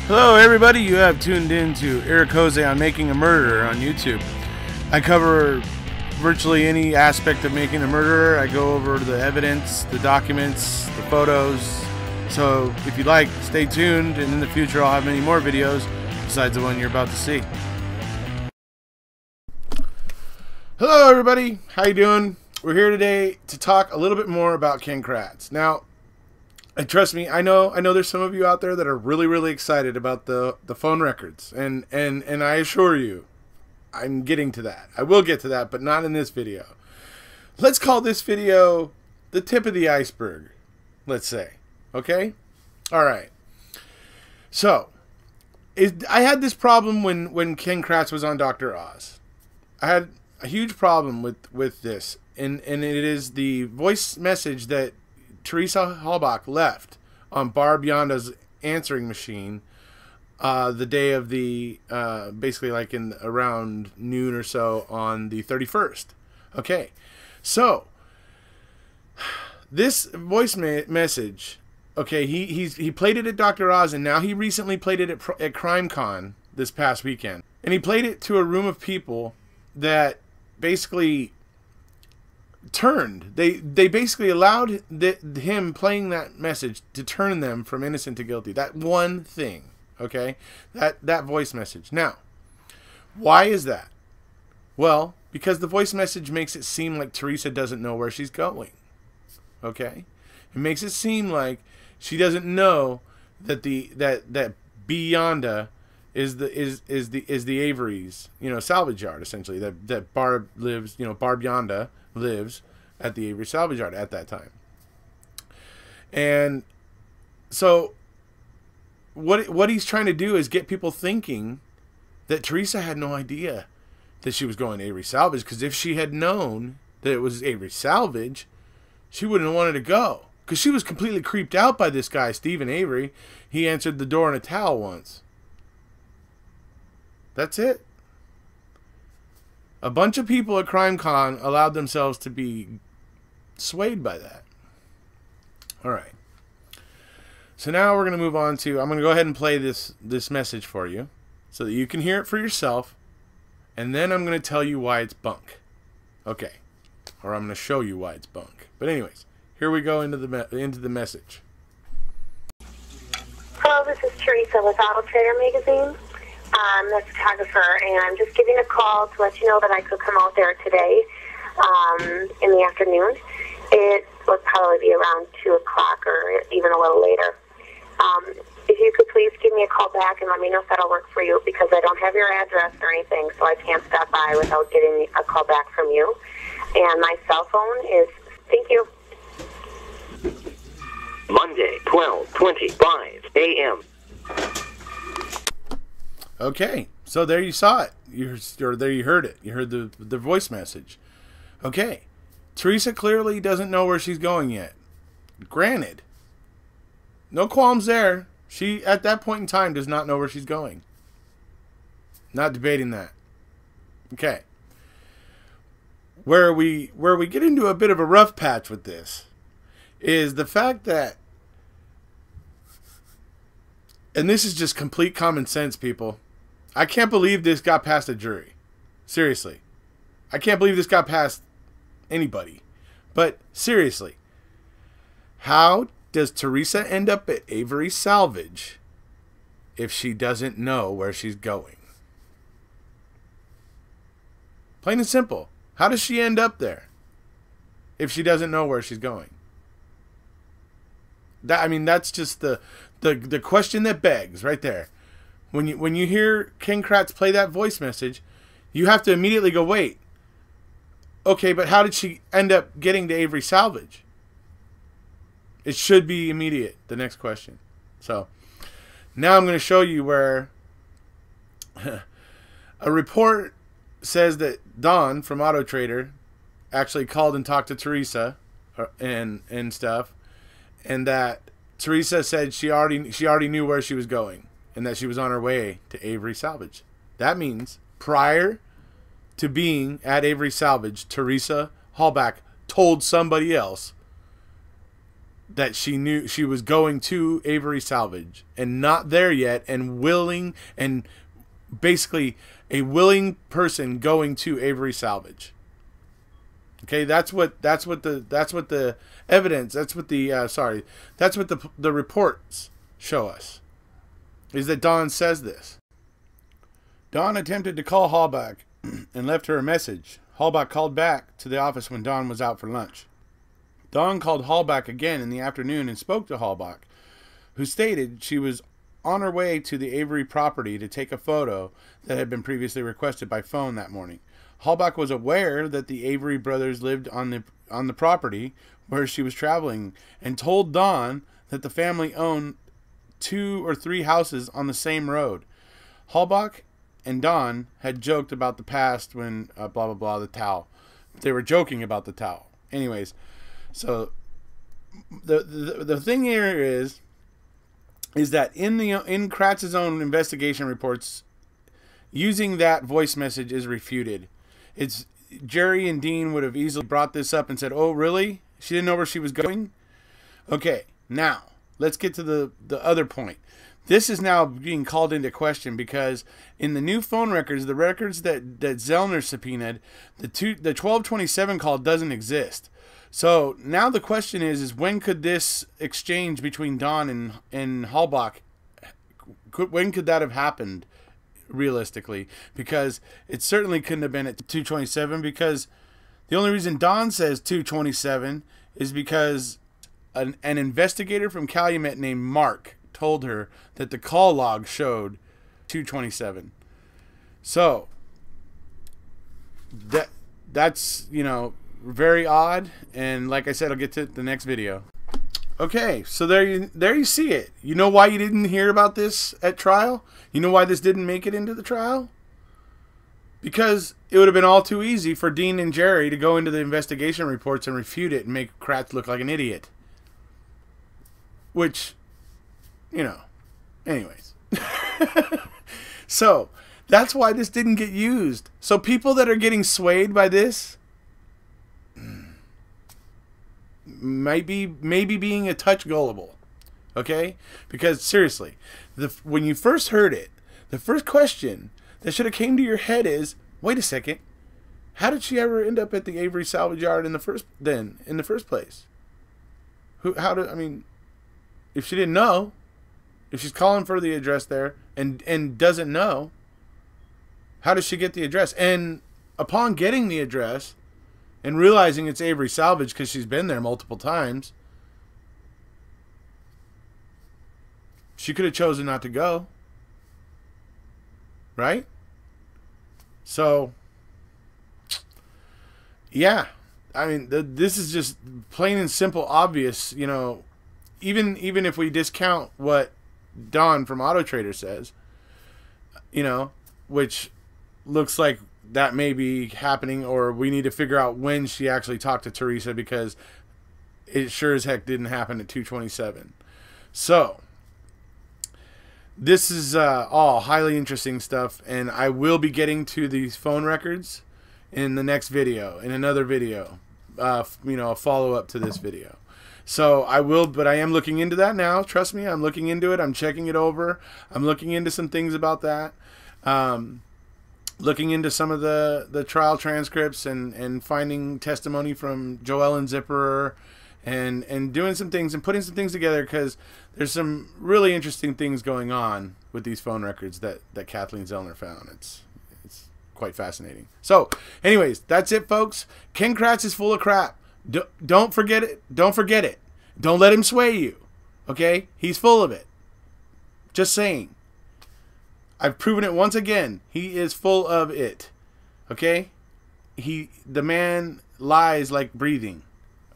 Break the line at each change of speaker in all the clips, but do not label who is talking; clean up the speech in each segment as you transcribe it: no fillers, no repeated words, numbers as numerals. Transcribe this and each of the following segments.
Hello everybody, you have tuned in to Eric Jose on Making a Murderer on YouTube. I cover virtually any aspect of making a murderer. I go over the evidence, the documents, the photos. So if you like, stay tuned, and in the future I'll have many more videos besides the one you're about to see. Hello everybody, how you doing? We're here today to talk a little bit more about Ken Kratz. Now, trust me, I know there's some of you out there that are really excited about the phone records, and I assure you, I'm getting to that. I will get to that, but not in this video. Let's call this video the tip of the iceberg, let's say. Okay? All right. So, I had this problem when Ken Kratz was on Dr. Oz. I had a huge problem with this, and it is the voice message that Teresa Halbach left on Barb Yonda's answering machine the day of the basically like in around noon or so on the 31st. Okay, so this voice message, okay, he played it at Dr. Oz, and now he recently played it at CrimeCon this past weekend, and he played it to a room of people that basically turned. They basically allowed him playing that message to turn them from innocent to guilty. That one thing, okay? That voice message. Now, why is that? Well, because the voice message makes it seem like Teresa doesn't know where she's going. Okay? It makes it seem like she doesn't know that that Yonda is the Avery's, salvage yard, essentially. That Barb lives, Barb Yonda lives at the Avery salvage yard at that time. And so what he's trying to do is get people thinking that Teresa had no idea that she was going to Avery salvage, because if she had known that it was Avery salvage, she wouldn't have wanted to go, because she was completely creeped out by this guy, Stephen Avery. He answered the door in a towel once. That's it. A bunch of people at CrimeCon allowed themselves to be swayed by that. All right. So now we're going to move on to, I'm going to go ahead and play this message for you so that you can hear it for yourself, and then I'm going to tell you why it's bunk. Okay. Or I'm going to show you why it's bunk. But anyways, here we go into the message.
Hello, this is Teresa with Auto Trader Magazine. I'm a photographer, and I'm just giving a call to let you know that I could come out there today in the afternoon. It would probably be around 2 o'clock or even a little later. If you could please give me a call back and let me know if that'll work for you, because I don't have your address or anything, so I can't stop by without getting a call back from you. And my cell phone is, thank you.
Monday, 12:25 a.m.
Okay, so there you saw it. There you heard it. You heard the voice message. Okay, Teresa clearly doesn't know where she's going yet. Granted, no qualms there. She, at that point in time, does not know where she's going. Not debating that. Okay. Where we get into a bit of a rough patch with this is the fact that, and this is just complete common sense, people. I can't believe this got past a jury. Seriously. I can't believe this got past anybody. But seriously, how does Teresa end up at Avery Salvage if she doesn't know where she's going? Plain and simple. How does she end up there if she doesn't know where she's going? That's just the question that begs right there. When you hear Ken Kratz play that voice message, you have to immediately go, wait. Okay, but how did she end up getting to Avery Salvage? It should be immediate, the next question. So, now I'm going to show you where a report says that Don from Auto Trader actually called and talked to Teresa and stuff, and that Teresa said she already knew where she was going, and that she was on her way to Avery Salvage. That means prior to being at Avery Salvage, Teresa Halbach told somebody else that she knew she was going to Avery Salvage and not there yet, and willing, and basically a willing person going to Avery Salvage. Okay, that's what the evidence, that's what the reports show us, is that Dawn says this. Dawn attempted to call Halbach and left her a message. Halbach called back to the office when Dawn was out for lunch. Dawn called Halbach again in the afternoon and spoke to Halbach, who stated she was on her way to the Avery property to take a photo that had been previously requested by phone that morning. Halbach was aware that the Avery brothers lived on the property where she was traveling, and told Dawn that the family owned 2 or 3 houses on the same road. Halbach and Dawn had joked about the past when blah blah blah, the towel. They were joking about the towel. Anyways, so the thing here is that in Kratz's own investigation reports, using that voice message is refuted. It's Jerry and Dean would have easily brought this up and said, "Oh, really? She didn't know where she was going?" Okay, now let's get to the other point. This is now being called into question because in the new phone records, the records that Zellner subpoenaed, the 1227 call doesn't exist. So now the question is when could this exchange between Dawn and Halbach, when could that have happened realistically? Because it certainly couldn't have been at 227, because the only reason Dawn says 227 is because an investigator from Calumet named Mark told her that the call log showed 227. So that's, you know, very odd, and like I said, I'll get to the next video. Okay, so there you see it. You know why you didn't hear about this at trial? You know why this didn't make it into the trial? Because it would have been all too easy for Dean and Jerry to go into the investigation reports and refute it and make Kratz look like an idiot. Which, you know, anyways. So that's why this didn't get used. So people that are getting swayed by this maybe being a touch gullible, okay? Because seriously, when you first heard it, the first question that should have came to your head is, wait a second, how did she ever end up at the Avery salvage yard in the first place? I mean, if she didn't know, if she's calling for the address there and doesn't know, how does she get the address? And upon getting the address and realizing it's Avery Salvage because she's been there multiple times, she could have chosen not to go. Right? So, yeah. I mean, this is just plain and simple obvious, you know, even if we discount what Don from Auto Trader says, you know, which looks like that may be happening, or we need to figure out when she actually talked to Teresa, because it sure as heck didn't happen at 227. So this is all highly interesting stuff, and I will be getting to these phone records in the next video, in another video, you know, a follow-up to this video. So I will, but I am looking into that now. Trust me, I'm looking into it. I'm checking it over. I'm looking into some things about that. Looking into some of the trial transcripts and finding testimony from Joel and Zipperer, and doing some things and putting some things together, because there's some really interesting things going on with these phone records that Kathleen Zellner found. It's quite fascinating. So anyways, that's it, folks. Ken Kratz is full of crap. Don't forget it. Don't forget it. Don't let him sway you. Okay? He's full of it. Just saying. I've proven it once again. He is full of it. Okay? The man lies like breathing.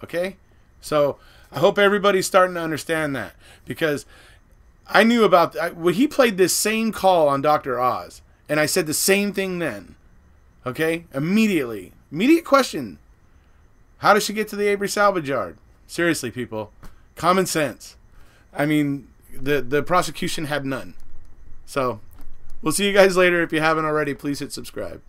Okay? So I hope everybody's starting to understand that, because I knew about when he played this same call on Dr. Oz, and I said the same thing then. Okay? Immediate question. How does she get to the Avery salvage yard? Seriously, people. Common sense. I mean, the prosecution had none. So we'll see you guys later. If you haven't already, please hit subscribe.